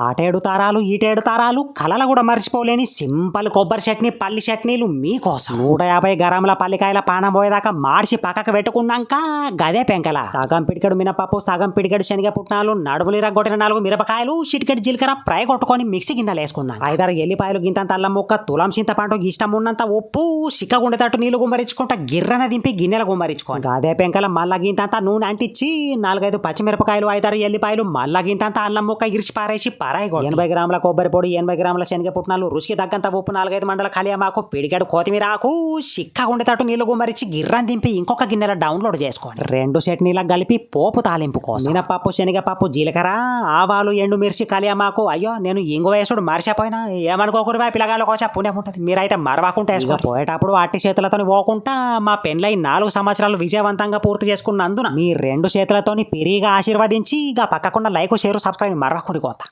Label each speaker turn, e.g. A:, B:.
A: ఆటేడు తారాలు ఈటేడు తారాలు కలల కూడా మర్చిపోలేని సింపుల్ కొబ్బరి చట్నీ పల్లి చట్నీలు మీకోసం 150 గ్రాముల పల్లికాయల పానం పోయేదాకా మార్చి పక్కకు పెట్టుకున్నాక గదే పెంకల సగం పిడికెడు మినపప్పు సగం పిడికెడు శనగ పుట్నాలు నడుములు ఇరగొట్టిన 4 మిరపకాయలు చిటికెడు జీలకర్ర ఫ్రై కొట్టుకొని మిక్సీ గిన్నెలు వేసుకున్నాం 5-6 ఎల్లిపాయలు గింతంత అల్లం ముక్క తులం చింతపండు ఇష్టం ఉన్నంత ఉప్పు సిక్కగుండేటట్టు నీళ్లు గుమ్మరించుకుంటా గిర్రన దింపి గిన్నెలు గుమ్మరించుకోండి గదే పెంకల మళ్ళా గింతంత నూనె అంటించి 4-5 పచ్చిమిరపకాయలు 5-6 ఎల్లిపాయలు మళ్ళా గింతంత అల్లం ముక్క ఇరిచి పారేసి 80 గ్రాముల కొబ్బరి పొడి 80 గ్రాముల శనగ పుట్నాలు రుచికి తగ్గంత ఉప్పు 4-5 మండల కలియమాకు పిడిగాడు కొత్తిమీర ఆకు చిక్కగా ఉండేటట్టు నీళ్లు గుమ్మరించి గిర్రని దింపి ఇంకొక గిన్నెలో డౌన్లోడ్ చేసుకోండి 2 చట్నీలకు కలిపి పోపు తాలింపు కోసం మినపప్పు శనగపప్పు జీలకర్ర ఆవాలు ఎండుమిర్చి కలియమాకు అయ్యో నేను ఇంగు వేసుడు మర్చిపోయినా ఏమనుకోకూడదు పిల్లగాళ్ళ కోసం పుణ్యం ఉంటుంది మీరైతే మరవకుండా వేసుకో పోయేటప్పుడు అట్టి చేతులతో పోకుండా మా పెండ్లై 4 సంవత్సరాలు విజయవంతంగా పూర్తి చేసుకున్నందున మీ 2 చేతులతోని పిరిగా ఆశీర్వదించి ఇక పక్కకుండా లైక్ షేర్ సబ్స్క్రైబ్ మరవకుండా కోత